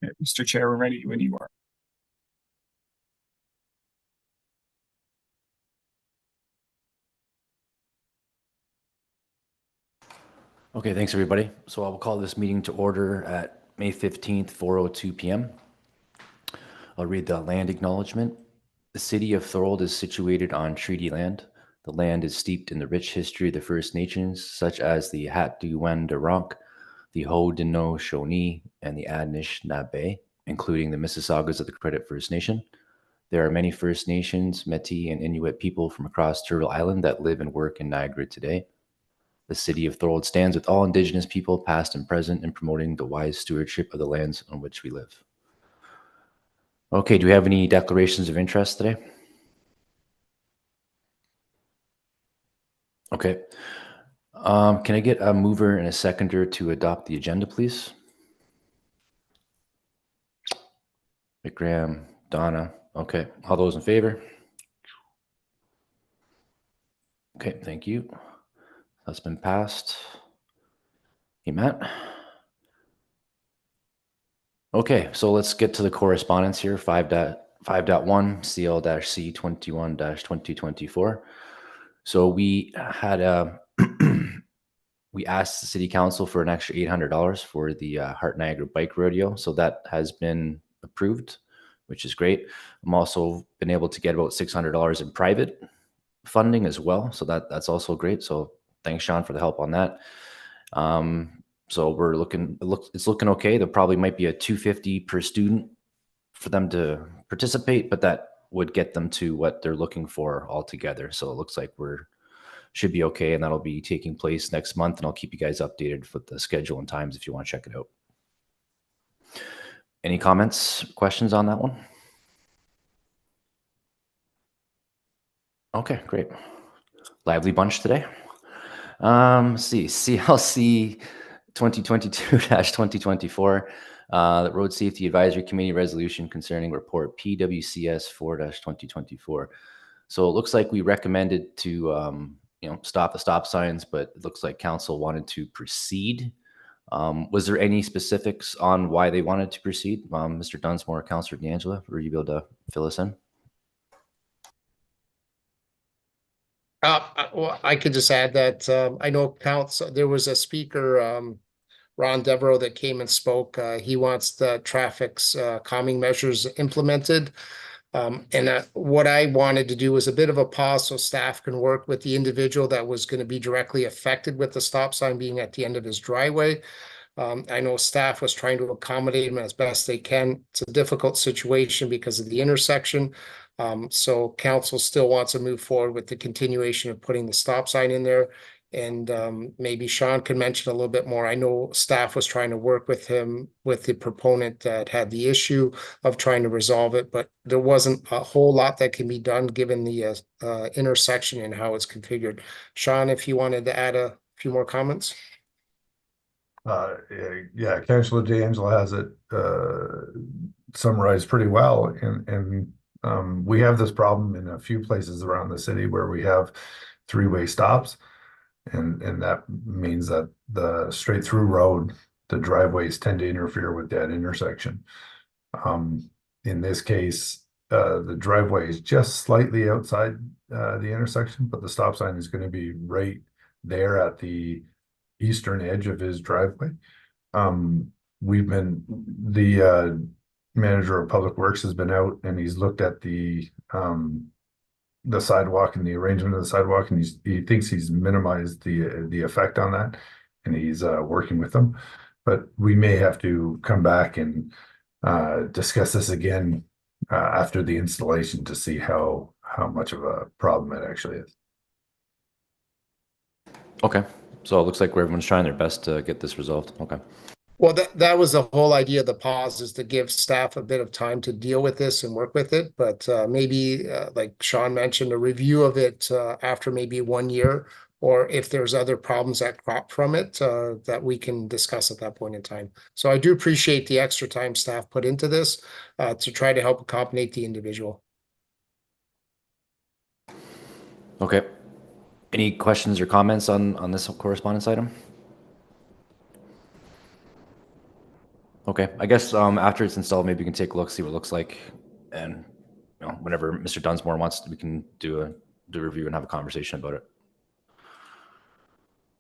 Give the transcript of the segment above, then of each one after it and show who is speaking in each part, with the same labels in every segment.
Speaker 1: Mr. Chair, we're ready when you are.
Speaker 2: Okay, thanks everybody. So I will call this meeting to order at May 15th, 4:02 p.m. I'll read the land acknowledgement. The city of Thorold is situated on treaty land. The land is steeped in the rich history of the First Nations, such as the Hat-Dew-Wen-Deh-Ronk, the Haudenosaunee, and the Anishinaabe, including the Mississaugas of the Credit First Nation. There are many First Nations, Métis, and Inuit people from across Turtle Island that live and work in Niagara today. The city of Thorold stands with all Indigenous people, past and present, in promoting the wise stewardship of the lands on which we live. Okay, do we have any declarations of interest today? Okay. Can I get a mover and a seconder to adopt the agenda, please? Vikram, Donna. Okay, all those in favor? Okay, thank you. That's been passed. Hey, Matt. Okay, so let's get to the correspondence here. 5.1 CL-C 21-2024. So we had we asked the city council for an extra $800 for the Heart Niagara Bike Rodeo. So that has been approved, which is great. I'm also been able to get about $600 in private funding as well. So that's also great. So thanks, Sean, for the help on that. So we're looking, it's looking okay. There probably might be a $250 per student for them to participate, but that would get them to what they're looking for altogether. So it looks like should be okay, and that'll be taking place next month, and I'll keep you guys updated with the schedule and times if you want to check it out. Any comments, questions on that one? Okay, great. Lively bunch today. Let's see, CLC 2022-2024, the Road Safety Advisory Committee resolution concerning report PWCS 4-2024. So it looks like we recommended to stop the stop signs, but it looks like council wanted to proceed. Was there any specifics on why they wanted to proceed? Mr. Dunsmore, Councillor D'Angela, were you able to fill us in?
Speaker 3: Well, I could just add that I know there was a speaker, Ron Devereaux, that came and spoke. He wants the traffic's calming measures implemented. And what I wanted to do was a bit of a pause so staff can work with the individual that was going to be directly affected with the stop sign being at the end of his driveway. I know staff was trying to accommodate him as best they can. It's a difficult situation because of the intersection. So council still wants to move forward with the continuation of putting the stop sign in there. And maybe Sean can mention a little bit more. I know staff was trying to work with him, with the proponent that had the issue of trying to resolve it, but there wasn't a whole lot that can be done given the intersection and how it's configured. Sean, if you wanted to add a few more comments.
Speaker 4: Yeah, Councillor D'Angelo has it summarized pretty well, and we have this problem in a few places around the city where we have three-way stops, and that means that the straight through road, the driveways tend to interfere with that intersection. In this case, the driveway is just slightly outside the intersection, but the stop sign is going to be right there at the eastern edge of his driveway. The manager of Public Works has been out and he's looked at the sidewalk and the arrangement of the sidewalk, and he thinks he's minimized the effect on that, and he's working with them. But we may have to come back and discuss this again after the installation to see how much of a problem it actually is.
Speaker 2: Okay. So it looks like everyone's trying their best to get this resolved. Okay.
Speaker 3: Well, that was the whole idea of the pause, is to give staff a bit of time to deal with this and work with it. But maybe, like Sean mentioned, a review of it after maybe 1 year, or if there's other problems that crop from it that we can discuss at that point in time. So I do appreciate the extra time staff put into this to try to help accommodate the individual.
Speaker 2: Okay. Any questions or comments on this correspondence item? Okay, I guess after it's installed, maybe we can take a look, see what it looks like, and whenever Mr. Dunsmore wants, we can do a review and have a conversation about it.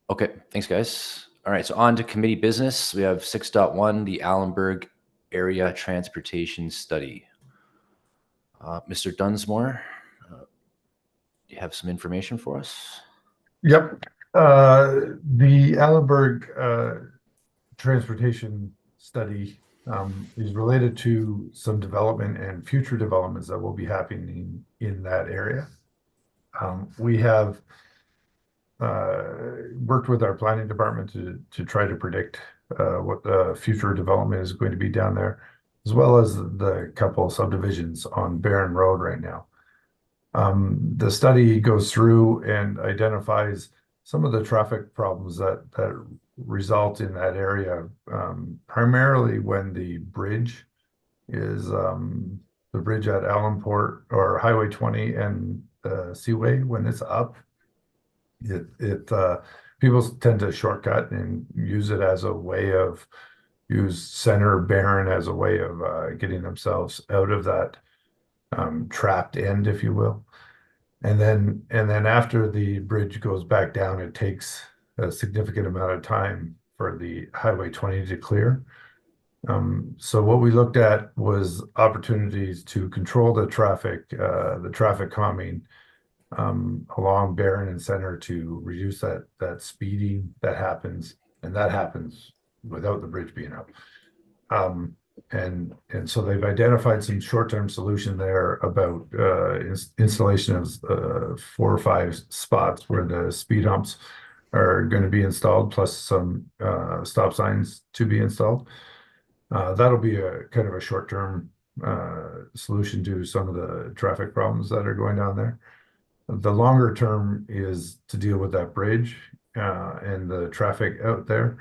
Speaker 2: Okay, thanks, guys. All right, so on to committee business. We have 6.1, the Allenburg Area Transportation Study. Mr. Dunsmore, do you have some information for us?
Speaker 4: Yep. The Allenburg transportation study is related to some development and future developments that will be happening in that area. We have worked with our planning department to try to predict what the future development is going to be down there, as well as the couple subdivisions on Barron Road right now. The study goes through and identifies some of the traffic problems that result in that area, primarily when the bridge is the bridge at Allenport or Highway 20 and Seaway. When it's up, people tend to shortcut and use it as a way of use center Barron as a way of getting themselves out of that trapped end, if you will. And then after the bridge goes back down, it takes a significant amount of time for the Highway 20 to clear. So what we looked at was opportunities to control the traffic calming along Barron and Center to reduce that speeding that happens, and that happens without the bridge being up. And so they've identified some short-term solution there about installation of 4 or 5 spots where the speed humps are going to be installed, plus some stop signs to be installed. That'll be a kind of a short-term solution to some of the traffic problems that are going down there. The longer term is to deal with that bridge and the traffic out there.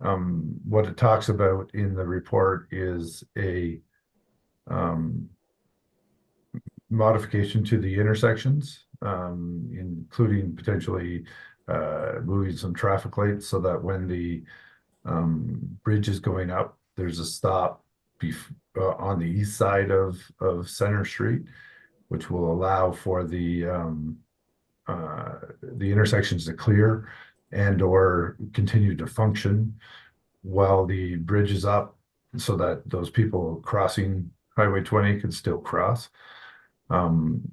Speaker 4: What it talks about in the report is a modification to the intersections, including potentially moving some traffic lights so that when the bridge is going up, there's a stop on the east side of Center Street, which will allow for the intersections to clear and or continue to function while the bridge is up, so that those people crossing Highway 20 can still cross.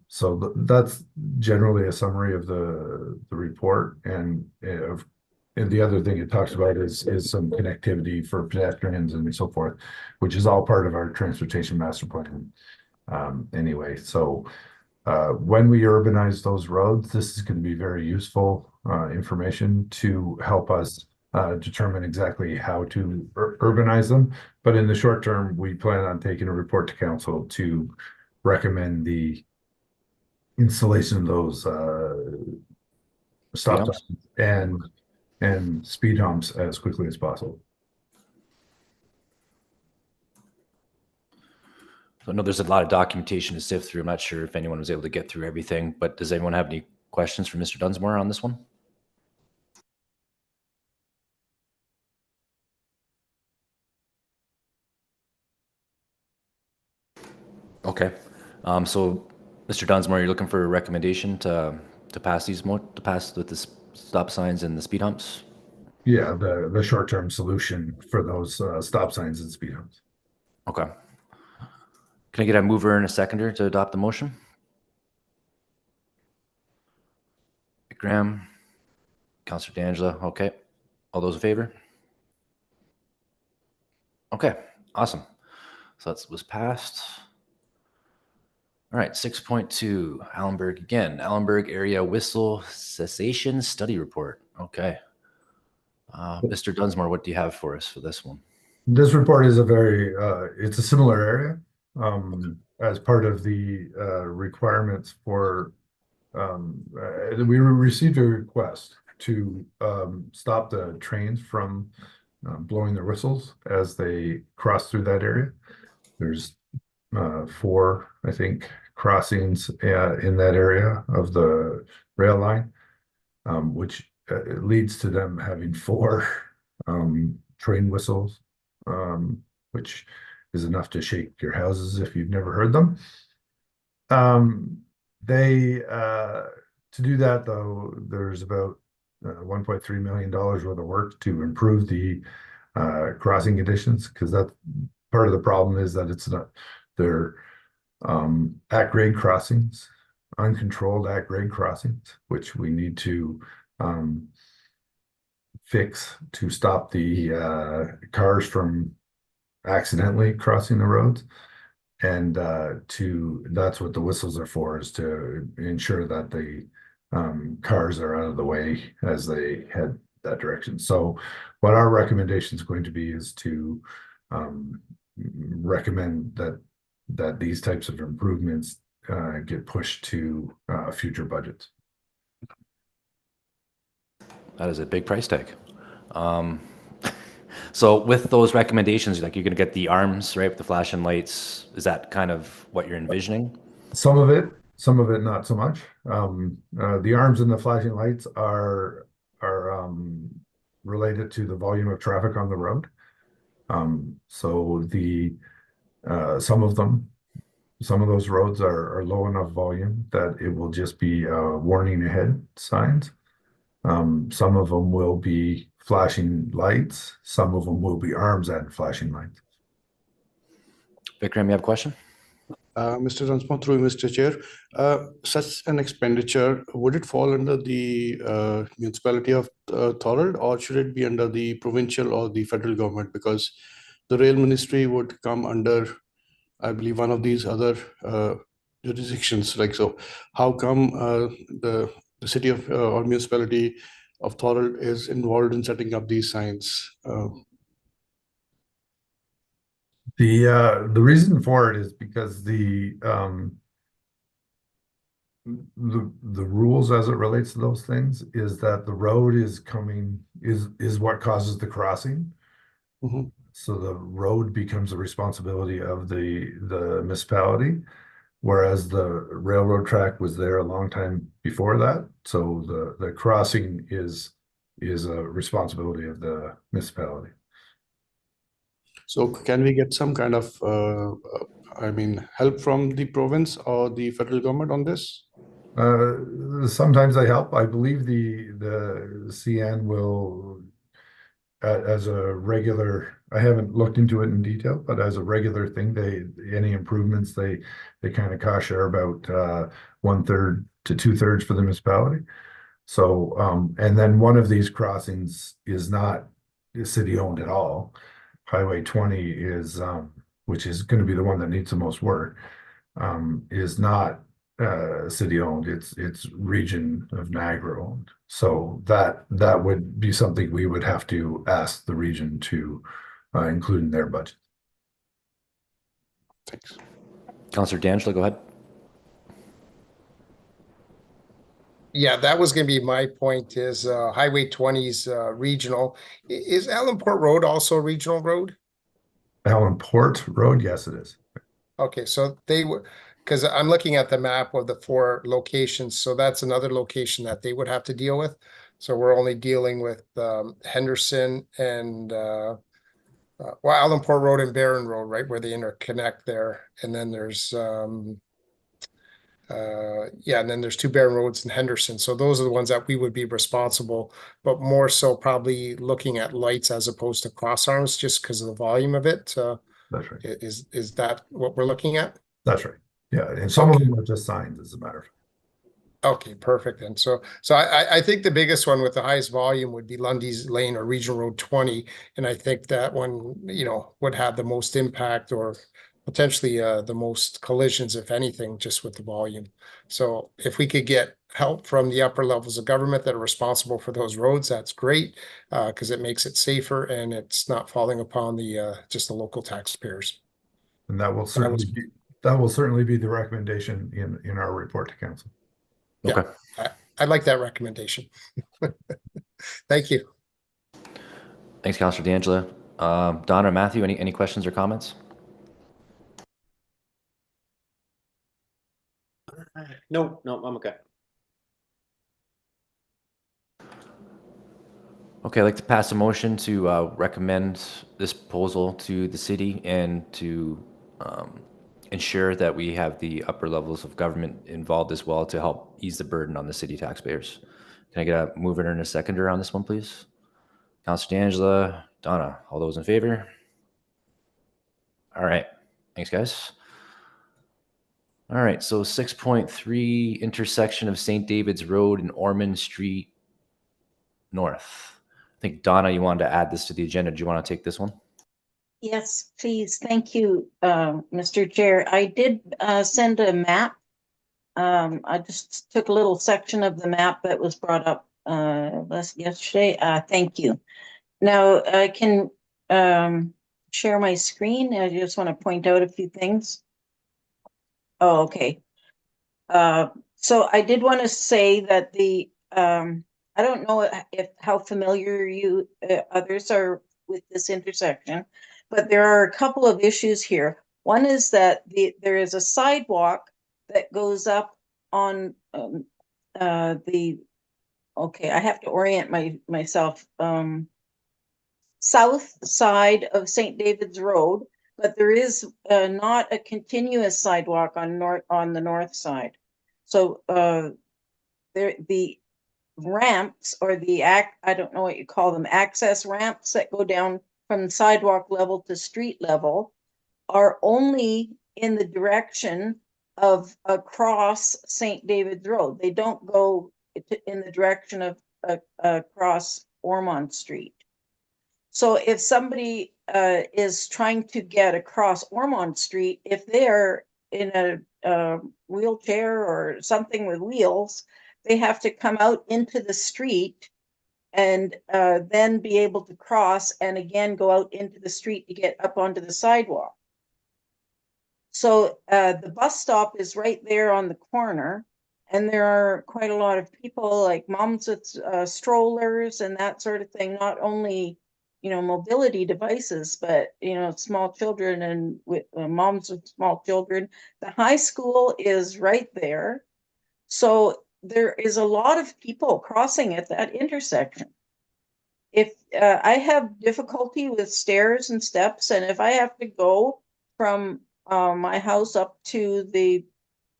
Speaker 4: So that's generally a summary of the report, and the other thing it talks about is some connectivity for pedestrians and so forth, which is all part of our transportation master plan. Anyway, so when we urbanize those roads, this is going to be very useful information to help us determine exactly how to urbanize them. But in the short term, we plan on taking a report to council to recommend the installation of those stop signs and speed humps as quickly as possible.
Speaker 2: So I know there's a lot of documentation to sift through. I'm not sure if anyone was able to get through everything, but does anyone have any questions for Mr. Dunsmore on this one? Okay. So Mr. Dunsmore, you're looking for a recommendation to pass with the stop signs and the speed humps?
Speaker 4: Yeah, the short-term solution for those stop signs and speed humps.
Speaker 2: Okay. Can I get a mover and a seconder to adopt the motion? Graham, Councillor D'Angelo. Okay. All those in favor? Okay. Awesome. So that was passed. All right. 6.2, Allenburg again. Allenburg Area Whistle Cessation Study Report. Okay. Mr. Dunsmore, what do you have for us for this one?
Speaker 4: This report is it's a similar area as part of the requirements for, we received a request to stop the trains from blowing their whistles as they cross through that area. There's 4, I think, crossings in that area of the rail line, which leads to them having 4 train whistles which is enough to shake your houses if you've never heard them. They to do that though, there's about $1.3 million worth of work to improve the crossing conditions, because that part of the problem is that it's not, they're at-grade crossings, uncontrolled at-grade crossings, which we need to fix to stop the cars from accidentally crossing the roads. And that's what the whistles are for, is to ensure that the cars are out of the way as they head that direction. So what our recommendation is going to be is to recommend that these types of improvements get pushed to future budgets.
Speaker 2: That is a big price tag. So with those recommendations, like you're going to get the arms, right, with the flashing lights. Is that kind of what you're envisioning?
Speaker 4: Some of it not so much. The arms and the flashing lights are related to the volume of traffic on the road. So some of those roads are low enough volume that it will just be warning ahead signs. Some of them will be flashing lights. Some of them will be arms and flashing lights.
Speaker 2: Vikram, you have a question?
Speaker 5: Mr. Dunsmore, through Mr. Chair, such an expenditure, would it fall under the municipality of Thorold, or should it be under the provincial or the federal government? Because the rail ministry would come under, I believe, one of these other jurisdictions. Like, so how come the city of or municipality of Thorold is involved in setting up these signs?
Speaker 4: The reason for it is because the rules as it relates to those things is that the road is what causes the crossing.
Speaker 5: Mm-hmm.
Speaker 4: So the road becomes a responsibility of the municipality, whereas the railroad track was there a long time before that. So the crossing is a responsibility of the municipality.
Speaker 5: So can we get some kind of, help from the province or the federal government on this?
Speaker 4: Sometimes they help. I believe the CN will, as a regular, I haven't looked into it in detail, but as a regular thing, any improvements, they kind of cost share about 1/3 to 2/3 for the municipality. So, and then one of these crossings is not city owned at all. Highway 20 is, which is going to be the one that needs the most work, is not city owned. It's region of Niagara owned. So that would be something we would have to ask the region to include in their budget.
Speaker 5: Thanks.
Speaker 2: Councillor D'Angelo, go ahead.
Speaker 3: Yeah, that was going to be my point, is Highway 20's regional. Is Allenport Road also a regional road?
Speaker 4: Allenport Road, yes, it is.
Speaker 3: Okay, so they would, because I'm looking at the map of the 4 locations, so that's another location that they would have to deal with. So we're only dealing with Henderson and Allenport Road and Barron Road, right, where they interconnect there. And then there's and then there's 2 Barron Roads in Henderson. So those are the ones that we would be responsible, but more so probably looking at lights as opposed to cross arms, just because of the volume of it.
Speaker 4: That's right.
Speaker 3: Is that what we're looking at?
Speaker 4: That's right. Yeah, and some of them are just signs, as a matter of fact.
Speaker 3: Okay, perfect. And so I think the biggest one with the highest volume would be Lundy's Lane or Regional Road 20. And I think that one, would have the most impact, or potentially the most collisions, if anything, just with the volume. So if we could get help from the upper levels of government that are responsible for those roads, that's great, because it makes it safer and it's not falling upon just the local taxpayers.
Speaker 4: And that will certainly be the recommendation in our report to council.
Speaker 2: Okay.
Speaker 3: Yeah, I like that recommendation. Thank you.
Speaker 2: Thanks, Councillor D'Angelo. Don or Matthew, any questions or comments?
Speaker 6: No, I'm okay.
Speaker 2: Okay, I'd like to pass a motion to recommend this proposal to the city and to ensure that we have the upper levels of government involved as well to help ease the burden on the city taxpayers. Can I get a mover and a seconder on this one, please? Councilor D'Angela, Donna, all those in favor? All right, thanks, guys. All right, so 6.3 intersection of St. David's Road and Ormond Street North. I think Donna, you wanted to add this to the agenda. Do you want to take this one?
Speaker 6: Yes, please. Thank you, Mr. Chair. I did send a map. I just took a little section of the map that was brought up yesterday. Thank you. Now I can share my screen. I just want to point out a few things. Oh, okay. So I did want to say that the I don't know how familiar you others are with this intersection, but there are a couple of issues here. One is that there is a sidewalk that goes up on okay, I have to orient myself south side of St. David's Road, but there is not a continuous sidewalk on the north side. So the ramps or I don't know what you call them, access ramps that go down from sidewalk level to street level are only in the direction of across St. David's Road. They don't go in the direction of across Ormond Street. So if somebody is trying to get across Ormond Street, if they're in a wheelchair or something with wheels, they have to come out into the street and then be able to cross and again go out into the street to get up onto the sidewalk. So the bus stop is right there on the corner, and there are quite a lot of people, like moms with strollers and that sort of thing, not only mobility devices, but small children and with moms with small children. The high school is right there, so there is a lot of people crossing at that intersection. If I have difficulty with stairs and steps, and if I have to go from my house up to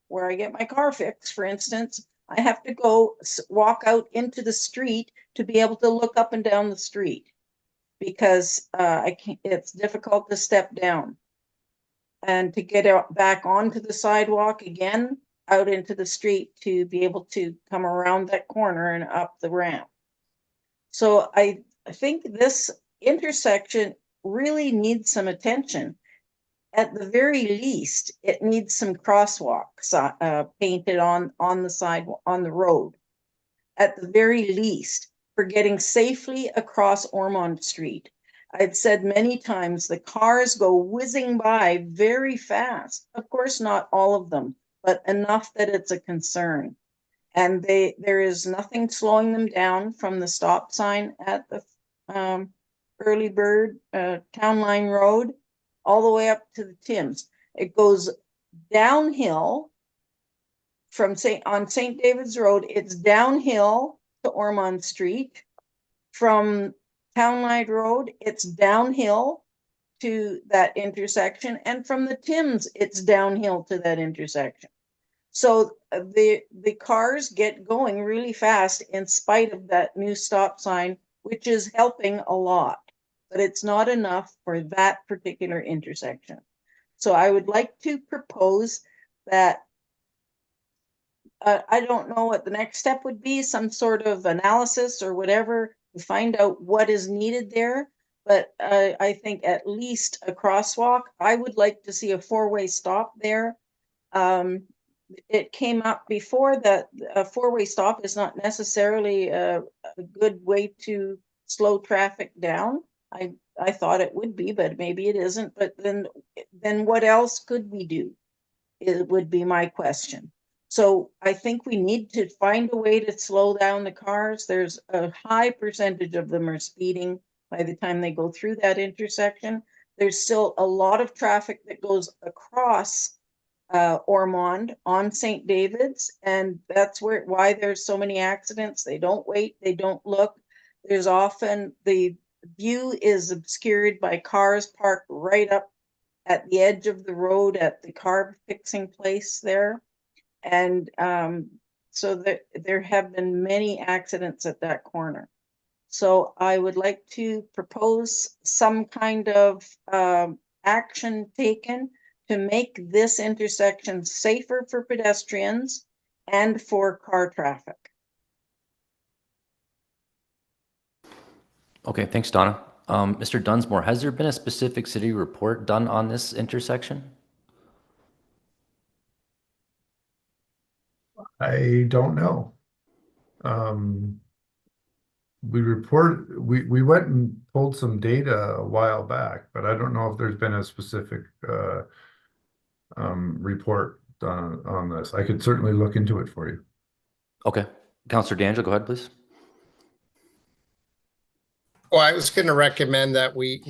Speaker 6: where I get my car fixed, for instance, I have to go walk out into the street to be able to look up and down the street, because it's difficult to step down and to get out back onto the sidewalk again out into the street to be able to come around that corner and up the ramp. So I think this intersection really needs some attention. At the very least, it needs some crosswalks painted on the sidewalk, on the road. At the very least, for getting safely across Ormond Street. I've said many times the cars go whizzing by very fast. Of course, not all of them, but enough that it's a concern. And there is nothing slowing them down from the stop sign at the Early Bird Town Line Road all the way up to the Tims. It goes downhill from on St. David's Road. It's downhill to Ormond Street. From Town Line Road, it's downhill to that intersection, and from the Tims, it's downhill to that intersection. So the cars get going really fast in spite of that new stop sign, which is helping a lot, but it's not enough for that particular intersection. So I would like to propose that I don't know what the next step would be, some sort of analysis or whatever to find out what is needed there. But I think at least a crosswalk. I would like to see a four-way stop there. It came up before that a four-way stop is not necessarily a good way to slow traffic down. I thought it would be, but maybe it isn't. But then what else could we do? It would be my question. So I think we need to find a way to slow down the cars. There's a high percentage of them are speeding by the time they go through that intersection. There's still a lot of traffic that goes across Ormond on St. David's, and that's why there's so many accidents. They don't wait, they don't look. there's often the view is obscured by cars parked right up at the edge of the road at the car fixing place there. And so there have been many accidents at that corner. So I would like to propose some kind of action taken to make this intersection safer for pedestrians and for car traffic.
Speaker 2: Okay, thanks, Donna. Mr. Dunsmore, has there been a specific city report done on this intersection?
Speaker 4: I don't know. We went and pulled some data a while back, but I don't know if there's been a specific report on this. I could certainly look into it for you.
Speaker 2: Okay, Councillor D'Angelo, go ahead, please.
Speaker 3: Well, I was going to recommend that we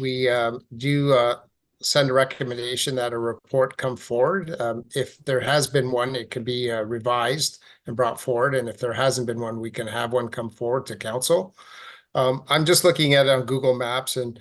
Speaker 3: do send a recommendation that a report come forward. If there has been one, it could be revised and brought forward. And if there hasn't been one, we can have one come forward to council. I'm just looking at it on Google Maps and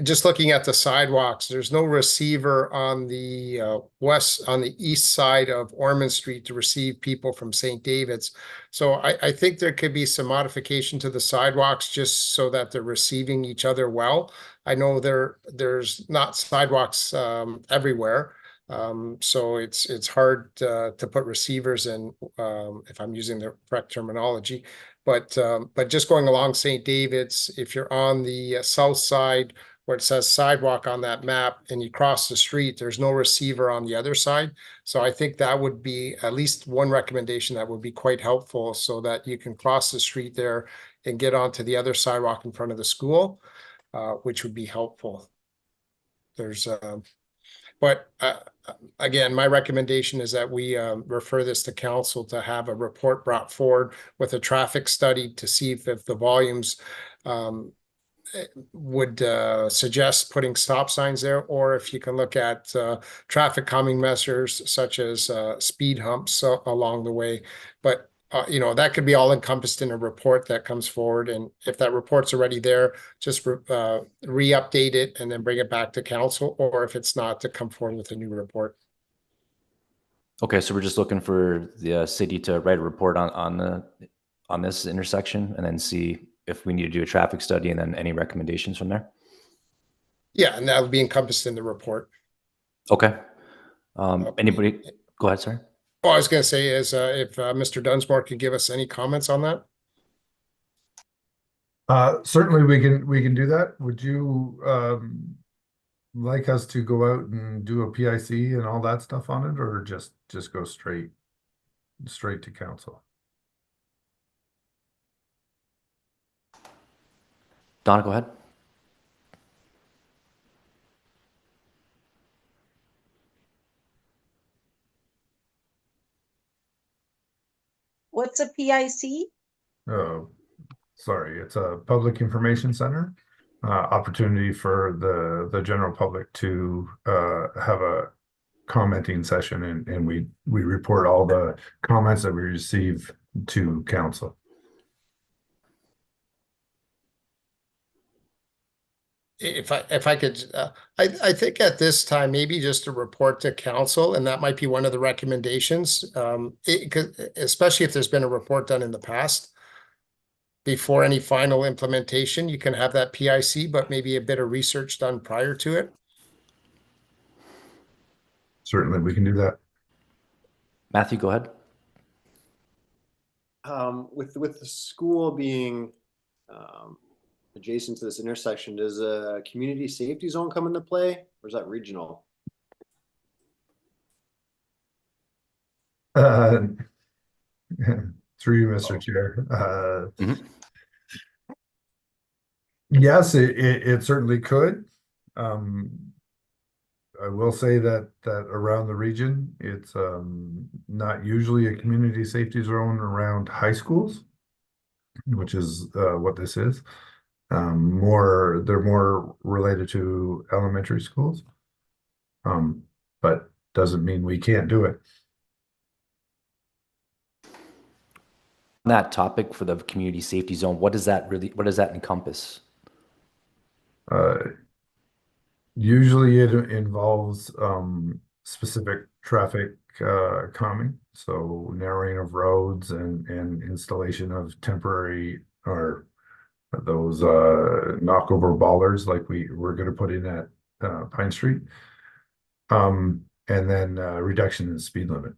Speaker 3: just looking at the sidewalks. There's no receiver on the on the east side of Ormond Street to receive people from St. David's. So I think there could be some modification to the sidewalks just so that they're receiving each other well. I know there's not sidewalks everywhere. So it's hard to put receivers in, if I'm using the correct terminology. But just going along St. David's, if you're on the south side where it says sidewalk on that map and you cross the street, there's no receiver on the other side. So I think that would be at least one recommendation that would be quite helpful so that you can cross the street there and get onto the other sidewalk in front of the school, which would be helpful. There's but again, my recommendation is that we refer this to council to have a report brought forward with a traffic study to see if the volumes would suggest putting stop signs there, or if you can look at traffic calming measures such as speed humps along the way. But you know, that could be all encompassed in a report that comes forward. And if that report's already there, just re-update it and then bring it back to council, or if it's not, to come forward with a new report.
Speaker 2: Okay, so we're just looking for the city to write a report on this intersection and then see if we need to do a traffic study and then any recommendations from there?
Speaker 3: Yeah, and that would be encompassed in the report.
Speaker 2: Okay. Anybody? Go ahead, sir.
Speaker 3: All I was going to say is if Mr. Dunsmore could give us any comments on that.
Speaker 4: Certainly we can do that. Would you like us to go out and do a PIC and all that stuff on it, or just go straight to council?
Speaker 2: Donna, go ahead.
Speaker 6: What's a PIC?
Speaker 4: Oh, sorry, it's a public information center. Opportunity for the general public to have a commenting session, and we report all the comments that we receive to council.
Speaker 3: If I could, I think at this time, maybe just a report to council, and that might be one of the recommendations. Especially if there's been a report done in the past. Before any final implementation, you can have that PIC, but maybe a bit of research done prior to it.
Speaker 4: Certainly, we can do that.
Speaker 2: Matthew, go ahead.
Speaker 7: With the school being adjacent to this intersection, does a community safety zone come into play, or is that regional?
Speaker 4: Through you, Mr. Chair. Yes, it certainly could. I will say that around the region, it's not usually a community safety zone around high schools, which is what this is. They're more related to elementary schools, but doesn't mean we can't do it.
Speaker 2: that topic for the community safety zone, what does that encompass?
Speaker 4: Usually it involves specific traffic calming, so narrowing of roads and installation of temporary or those knockover ballers like we're going to put in at Pine Street. And then reduction in the speed limit.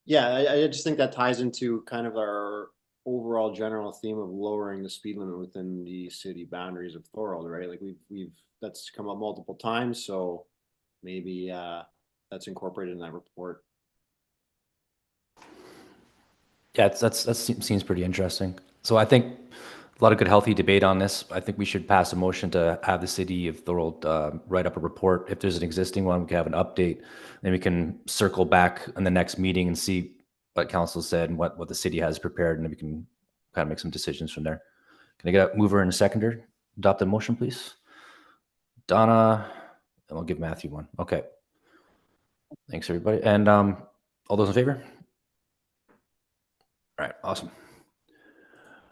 Speaker 7: Yeah, I just think that ties into kind of our overall general theme of lowering the speed limit within the city boundaries of Thorold, right? Like we've that's come up multiple times, so maybe that's incorporated in that report.
Speaker 2: Yeah, that seems pretty interesting. So I think a lot of good, healthy debate on this. I think we should pass a motion to have the city of Thorold write up a report. If there's an existing one, we can have an update. Then we can circle back in the next meeting and see what council said and what the city has prepared, and then we can kind of make some decisions from there. Can I get a mover and a seconder? Adopt the motion, please. Donna, and we'll give Matthew one. Okay. Thanks, everybody. And all those in favor? All right, awesome.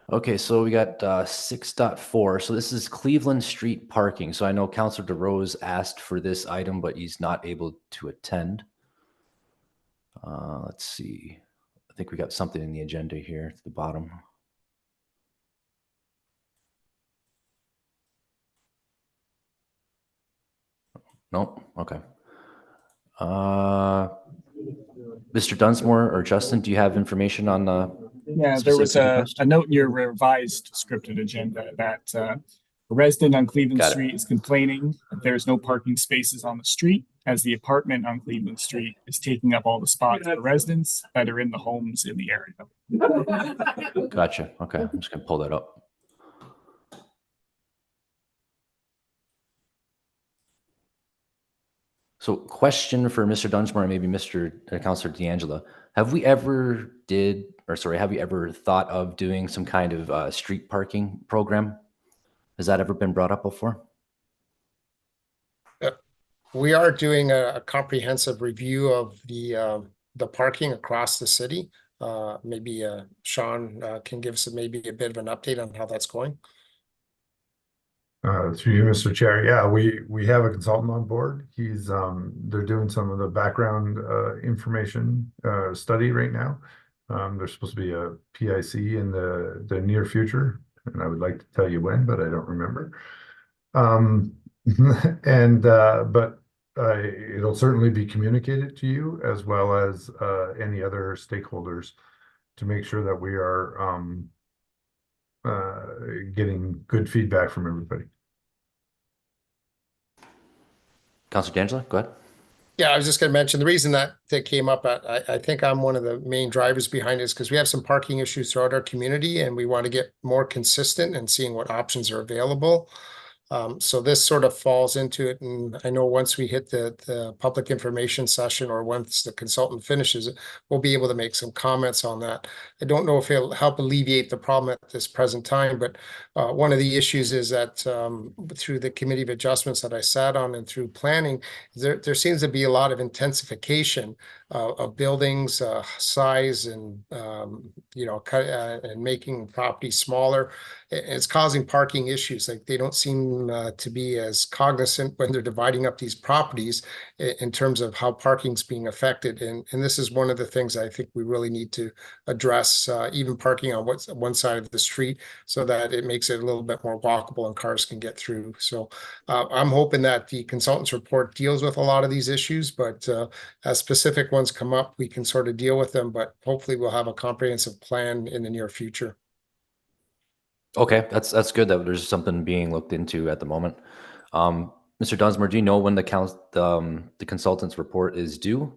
Speaker 2: Okay, so we got 6.4. So this is Cleveland Street parking. So I know Councilor DeRose asked for this item, but he's not able to attend. Let's see. I think we got something in the agenda here at the bottom. Nope. Okay. Mr. Dunsmore or Justin, do you have information on
Speaker 1: Yeah, there was a note in your revised scripted agenda that a resident on Cleveland
Speaker 2: Got it.
Speaker 1: Street is complaining that there's no parking spaces on the street, as the apartment on Cleveland Street is taking up all the spots for residents that are in the homes in the area.
Speaker 2: Gotcha. Okay, I'm just gonna pull that up. So question for Mr. Dunsmore and maybe Mr. Councilor D'Angelo. Have you ever thought of doing some kind of street parking program? Has that ever been brought up before?
Speaker 3: We are doing a comprehensive review of the parking across the city. Maybe Sean can give us maybe a bit of an update on how that's going.
Speaker 4: Through you, Mr. Chair. Yeah, we have a consultant on board. They're doing some of the background information study right now. There's supposed to be a PIC in the near future, and I would like to tell you when, but I don't remember. But it'll certainly be communicated to you as well as any other stakeholders to make sure that we are getting good feedback from everybody.
Speaker 2: Councilor D'Angelo, go ahead.
Speaker 3: Yeah, I was just going to mention the reason that came up. I think I'm one of the main drivers behind this because we have some parking issues throughout our community, and we want to get more consistent and seeing what options are available. So this sort of falls into it, and I know once we hit the public information session or once the consultant finishes it, we'll be able to make some comments on that. I don't know if it'll help alleviate the problem at this present time, but one of the issues is that through the committee of adjustments that I sat on and through planning, there seems to be a lot of intensification of buildings, size, and and making property smaller. It's causing parking issues. Like they don't seem to be as cognizant when they're dividing up these properties in terms of how parking's being affected. And this is one of the things I think we really need to address, even parking on one side of the street so that it makes it a little bit more walkable and cars can get through. So I'm hoping that the consultant's report deals with a lot of these issues, but as specific ones come up, we can sort of deal with them, but hopefully we'll have a comprehensive plan in the near future.
Speaker 2: Okay, that's good that there's something being looked into at the moment. Mr. Dunsmore, do you know when the consultant's report is due?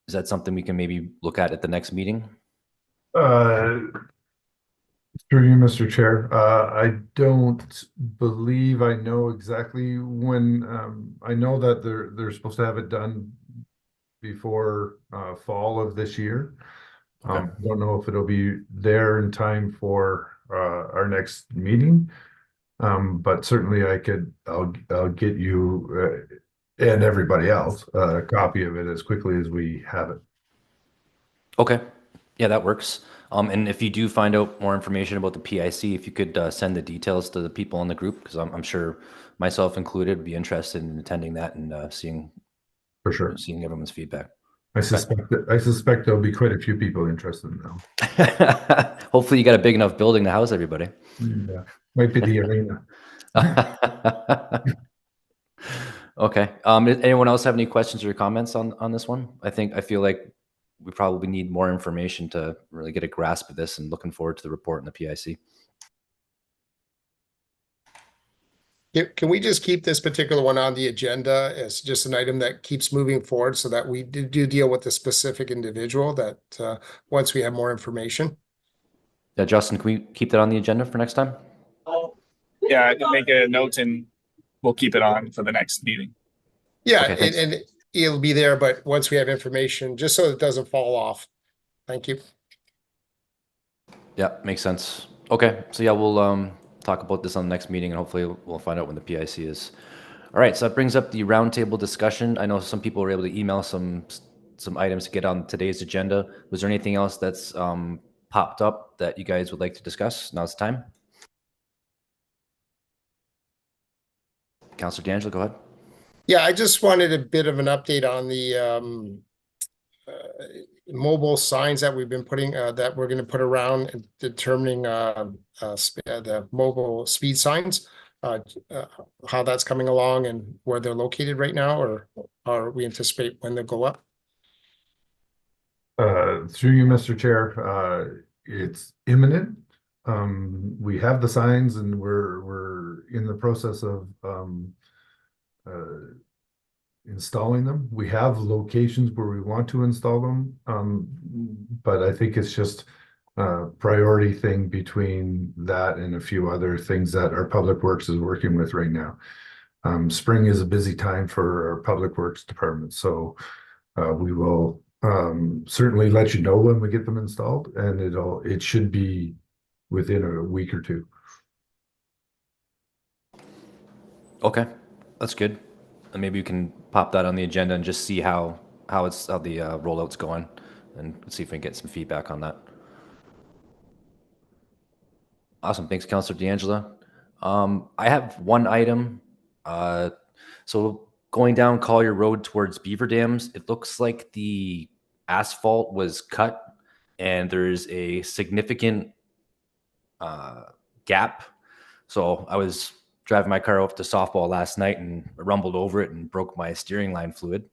Speaker 2: Is that something we can maybe look at the next meeting?
Speaker 4: Through you, Mr. Chair. I don't believe I know exactly when. I know that they're supposed to have it done before fall of this year.
Speaker 2: Okay.
Speaker 4: Don't know if it'll be there in time for our next meeting, but certainly I'll get you and everybody else a copy of it as quickly as we have it.
Speaker 2: Okay. Yeah, that works. And if you do find out more information about the PIC, if you could send the details to the people in the group, because I'm sure myself included would be interested in attending that and seeing
Speaker 4: For sure.
Speaker 2: everyone's feedback.
Speaker 4: I suspect there'll be quite a few people interested in that.
Speaker 2: Hopefully you got a big enough building to house everybody.
Speaker 4: Yeah, might be the arena.
Speaker 2: Okay. Anyone else have any questions or comments on this one? I feel like we probably need more information to really get a grasp of this, and looking forward to the report in the PIC.
Speaker 3: Can we just keep this particular one on the agenda as just an item that keeps moving forward so that we do deal with the specific individual that once we have more information?
Speaker 2: Yeah, Justin, can we keep that on the agenda for next time?
Speaker 1: Yeah, I can make a note and we'll keep it on for the next meeting.
Speaker 3: Yeah,
Speaker 2: Okay, thanks.
Speaker 3: and it'll be there, but once we have information, just so it doesn't fall off. Thank you.
Speaker 2: Yeah, makes sense. Okay, so yeah, we'll talk about this on the next meeting, and hopefully we'll find out when the PIC is. All right, so that brings up the roundtable discussion. I know some people were able to email some items to get on today's agenda. Was there anything else that's popped up that you guys would like to discuss? Now's the time. Councillor D'Angelo, go ahead.
Speaker 3: Yeah, I just wanted a bit of an update on the mobile signs that we've been putting that we're going to put around and determining the mobile speed signs, how that's coming along and where they're located right now, or we anticipate when they'll go up.
Speaker 4: Through you, Mr. Chair, it's imminent. We have the signs and we're in the process of installing them. We have locations where we want to install them, but I think it's just a priority thing between that and a few other things that our Public Works is working with right now. Spring is a busy time for our Public Works department, so we will certainly let you know when we get them installed, and it should be within a week or two.
Speaker 2: Okay, that's good. And maybe we can pop that on the agenda and just see how the rollout's going, and see if we can get some feedback on that. Awesome, thanks, Councillor D'Angelo. I have one item. So going down Collier Road towards Beaver Dams, it looks like the asphalt was cut, and there's a significant gap. So I was driving my car over to softball last night and rumbled over it and broke my steering line fluid.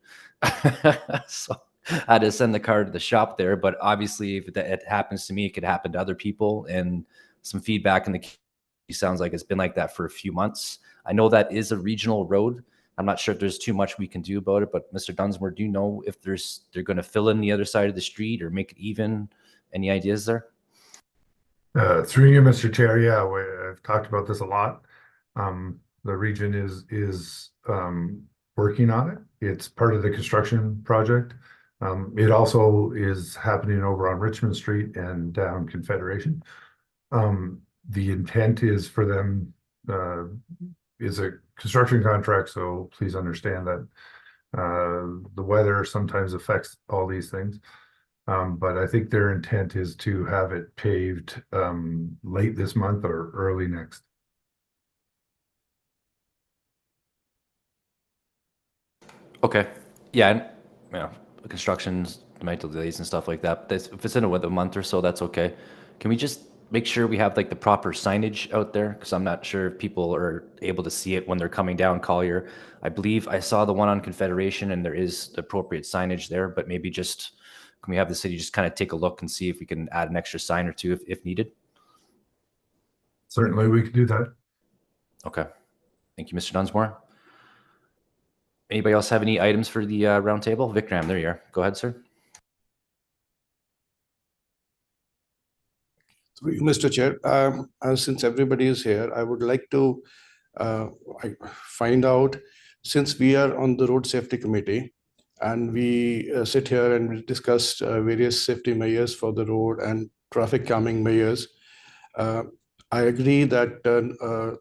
Speaker 2: So I had to send the car to the shop there. But obviously, if it happens to me, it could happen to other people. And some feedback in the community sounds like it's been like that for a few months. I know that is a regional road. I'm not sure if there's too much we can do about it. But Mr. Dunsmore, do you know if they're going to fill in the other side of the street or make it even? Any ideas there?
Speaker 4: Through you, Mr. Chair, yeah, I've talked about this a lot. The region is working on it. It's part of the construction project. It also is happening over on Richmond Street and down Confederation. The intent is for them, is a construction contract, so please understand that the weather sometimes affects all these things. But I think their intent is to have it paved late this month or early next.
Speaker 2: Okay. Yeah, and, you know, construction's might delays and stuff like that. But if it's in a month or so, that's okay. Can we just make sure we have like the proper signage out there? Because I'm not sure if people are able to see it when they're coming down Collier. I believe I saw the one on Confederation, and there is the appropriate signage there. But maybe just can we have the city just kind of take a look and see if we can add an extra sign or two if needed?
Speaker 4: Certainly, we can do that.
Speaker 2: Okay. Thank you, Mr. Dunsmore. Anybody else have any items for the roundtable? Vikram, there you are. Go ahead, sir.
Speaker 5: Mr. Chair, since everybody is here, I would like to find out, since we are on the Road Safety Committee and we sit here and we discuss various safety measures for the road and traffic calming measures, I agree that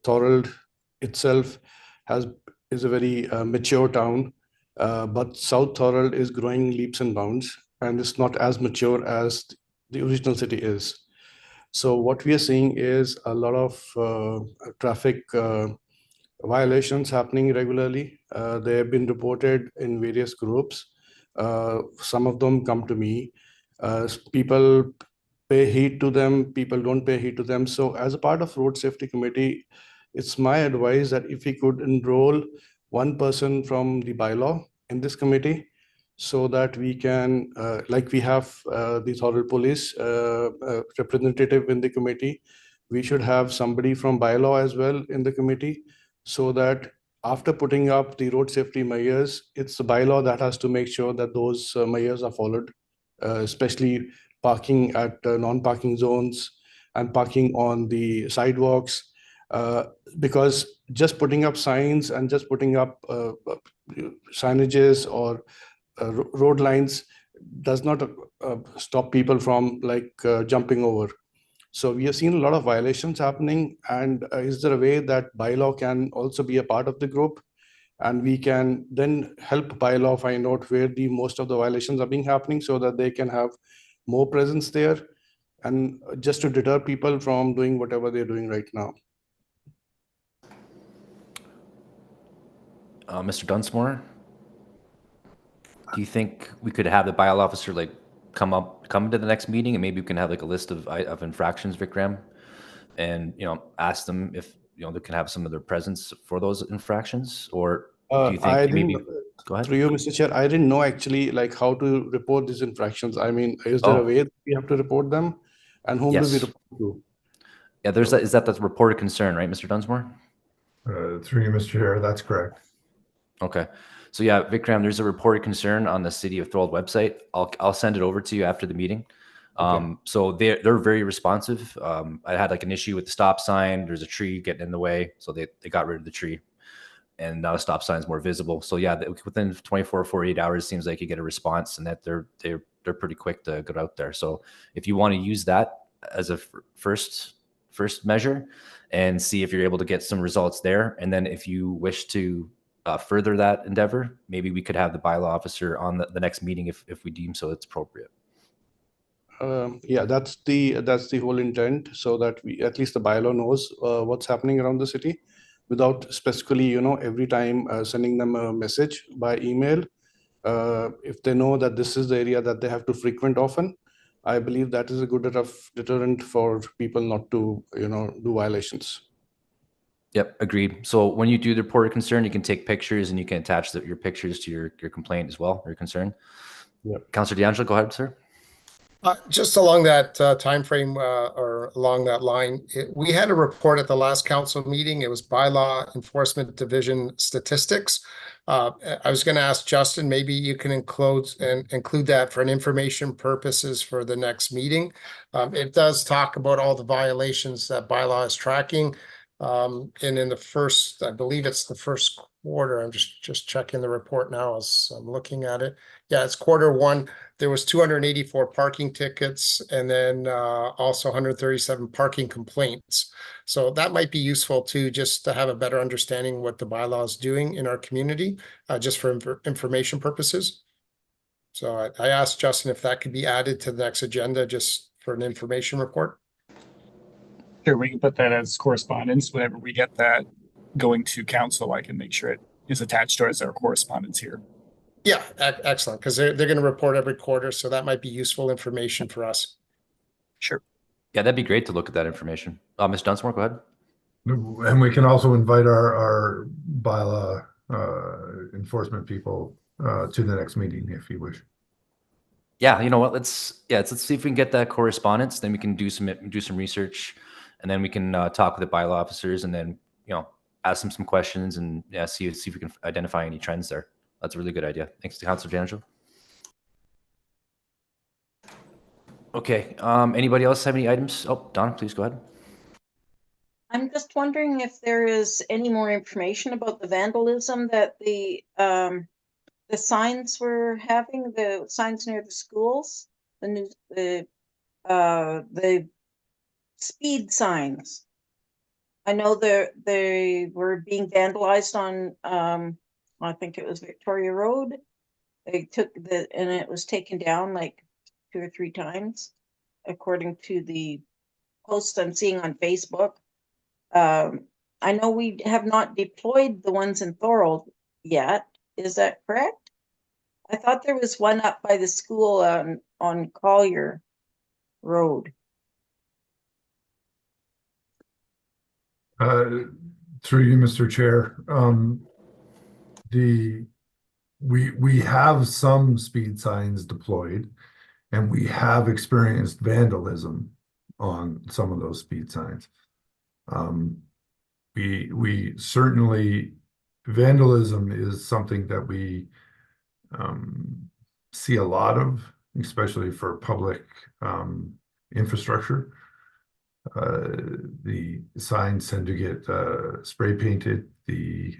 Speaker 5: Thorold itself has is a very mature town, but South Thorold is growing leaps and bounds, and it's not as mature as the original city is. So what we are seeing is a lot of traffic violations happening regularly. They have been reported in various groups. Some of them come to me. People pay heed to them, people don't pay heed to them. So as a part of road safety committee, it's my advice that if we could enroll one person from the bylaw in this committee, so that we can, like we have the Thorold Police representative in the committee, we should have somebody from bylaw as well in the committee, so that after putting up the road safety measures, it's the bylaw that has to make sure that those measures are followed, especially parking at non-parking zones and parking on the sidewalks. Because just putting up signs and just putting up signages or road lines does not stop people from jumping over. So we have seen a lot of violations happening, and is there a way that bylaw can also be a part of the group, and we can then help bylaw find out where the most of the violations are being happening, so that they can have more presence there, and just to deter people from doing whatever they're doing right now.
Speaker 2: Mr. Dunsmore, do you think we could have the bylaw officer come to the next meeting, and maybe we can have like a list of infractions, Vikram, and ask them if they can have some of their presence for those infractions, or do you think maybe? Go ahead.
Speaker 5: Through you, Mr. Chair, I didn't know actually how to report these infractions. I mean, is there a way that we have to report them, and whom do we report to?
Speaker 2: Yeah, is that the reported concern, right, Mr. Dunsmore?
Speaker 4: Through you, Mr. Chair, that's correct.
Speaker 2: Okay. So yeah, Vikram, there's a reported concern on the City of Thorold website. I'll send it over to you after the meeting.
Speaker 5: Okay.
Speaker 2: So they're very responsive. I had an issue with the stop sign. There's a tree getting in the way, so they got rid of the tree, and now the stop sign is more visible. So yeah, within 24 or 48 hours, seems like you get a response, and that they're pretty quick to get out there. So if you want to use that as a first measure and see if you're able to get some results there, and then if you wish to further that endeavor, maybe we could have the bylaw officer on the next meeting if we deem so it's appropriate.
Speaker 5: Yeah, that's the whole intent, so that we at least the bylaw knows what's happening around the city, without specifically every time sending them a message by email. If they know that this is the area that they have to frequent often, I believe that is a good enough deterrent for people not to do violations.
Speaker 2: Yep, agreed. So when you do the report of concern, you can take pictures and you can attach your pictures to your complaint as well, your concern.
Speaker 5: Yep.
Speaker 2: Councillor D'Angelo, go ahead, sir.
Speaker 3: Just along that timeframe or along that line, we had a report at the last council meeting. It was Bylaw Enforcement Division statistics. I was going to ask Justin, maybe you can include that for an information purposes for the next meeting. It does talk about all the violations that bylaw is tracking. And in the first, I believe it's the first quarter. I'm just checking the report now as I'm looking at it. Yeah, it's Q1. There was 284 parking tickets, and then also 137 parking complaints. So that might be useful too, just to have a better understanding what the bylaw is doing in our community, just for information purposes. So I asked Justin if that could be added to the next agenda, just for an information report.
Speaker 1: Sure, we can put that as correspondence. Whenever we get that going to council, I can make sure it is attached to as our correspondence here.
Speaker 3: Yeah, excellent, because they're going to report every quarter, so that might be useful information for us.
Speaker 1: Sure.
Speaker 2: Yeah, that'd be great to look at that information. Ms. Dunsmore, go ahead.
Speaker 4: And we can also invite our bylaw enforcement people to the next meeting if you wish.
Speaker 2: Yeah, you know what? Let's see if we can get that correspondence. Then we can do some research, and then we can talk with the bylaw officers, and then ask them some questions, and see if we can identify any trends there. That's a really good idea. Thanks to Councillor D'Angelo. Okay. Anybody else have any items? Oh, Donna, please go ahead.
Speaker 6: I'm just wondering if there is any more information about the vandalism that the signs were having, the signs near the schools, the speed signs. I know they were being vandalized on, I think it was Victoria Road. They took and it was taken down like 2 or 3 times, according to the posts I'm seeing on Facebook. I know we have not deployed the ones in Thorold yet. Is that correct? I thought there was one up by the school on Collier Road.
Speaker 4: Through you, Mr. Chair, we have some speed signs deployed, and we have experienced vandalism on some of those speed signs. We certainly, vandalism is something that we see a lot of, especially for public infrastructure. The signs tend to get spray painted. The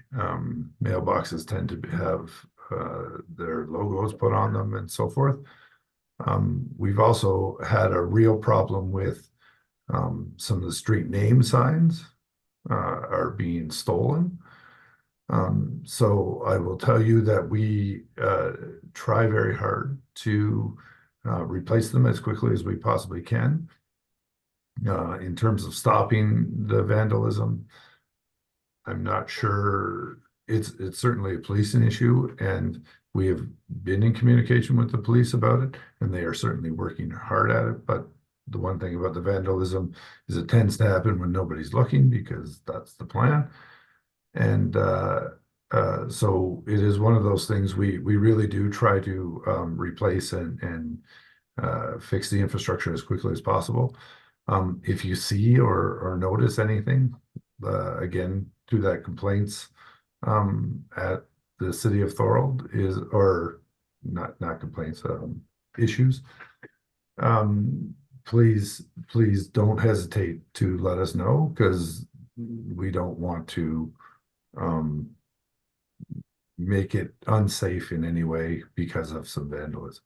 Speaker 4: mailboxes tend to have their logos put on them and so forth. We've also had a real problem with some of the street name signs are being stolen. So I will tell you that we try very hard to replace them as quickly as we possibly can. In terms of stopping the vandalism, I'm not sure. It's certainly a policing issue, and we have been in communication with the police about it, and they are certainly working hard at it. But the one thing about the vandalism is it tends to happen when nobody's looking, because that's the plan. And so it is one of those things we really do try to replace and fix the infrastructure as quickly as possible. If you see or notice anything, again, do that complaints at the city of Thorold or not complaints, issues. Please don't hesitate to let us know, because we don't want to make it unsafe in any way because of some vandalism.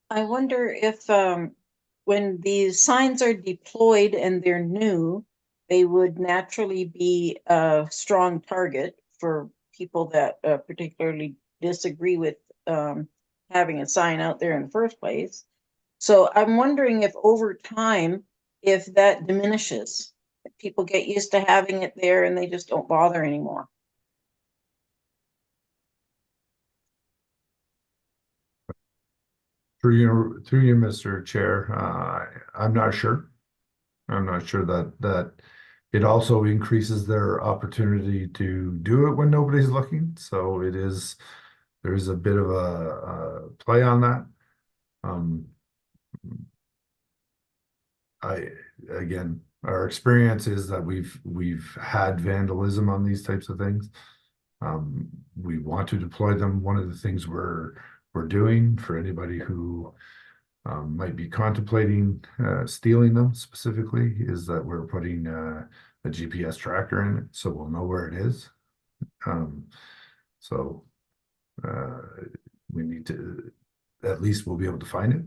Speaker 6: I wonder if when these signs are deployed and they're new, they would naturally be a strong target for people that particularly disagree with having a sign out there in the first place. So I'm wondering if over time, if that diminishes, if people get used to having it there and they just don't bother anymore.
Speaker 4: Through you, Mr. Chair, I'm not sure. I'm not sure that it also increases their opportunity to do it when nobody's looking. So there is a bit of a play on that. Again, our experience is that we've had vandalism on these types of things. We want to deploy them. One of the things we're doing for anybody who might be contemplating stealing them specifically is that we're putting a GPS tracker in it, so we'll know where it is. So we need to, at least we'll be able to find it.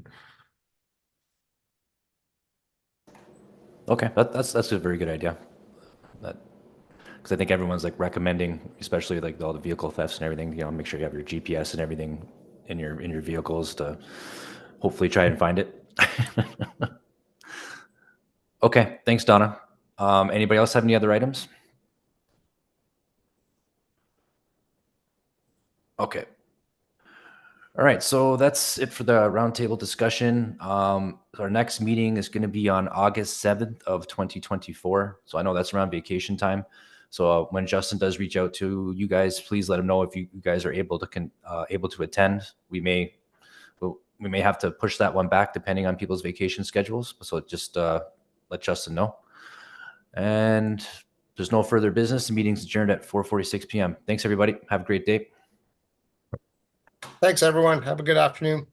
Speaker 2: Okay, that's a very good idea. Because I think everyone's like recommending, especially like all the vehicle thefts and everything, make sure you have your GPS and everything in your vehicles to hopefully try and find it. Okay, thanks, Donna. Anybody else have any other items? Okay. All right, so that's it for the roundtable discussion. Our next meeting is going to be on August 7th of 2024. So I know that's around vacation time. So when Justin does reach out to you guys, please let him know if you guys are able to attend. We may have to push that one back depending on people's vacation schedules. So just let Justin know. And there's no further business. The meeting's adjourned at 4:46 p.m. Thanks, everybody. Have a great day.
Speaker 3: Thanks, everyone. Have a good afternoon.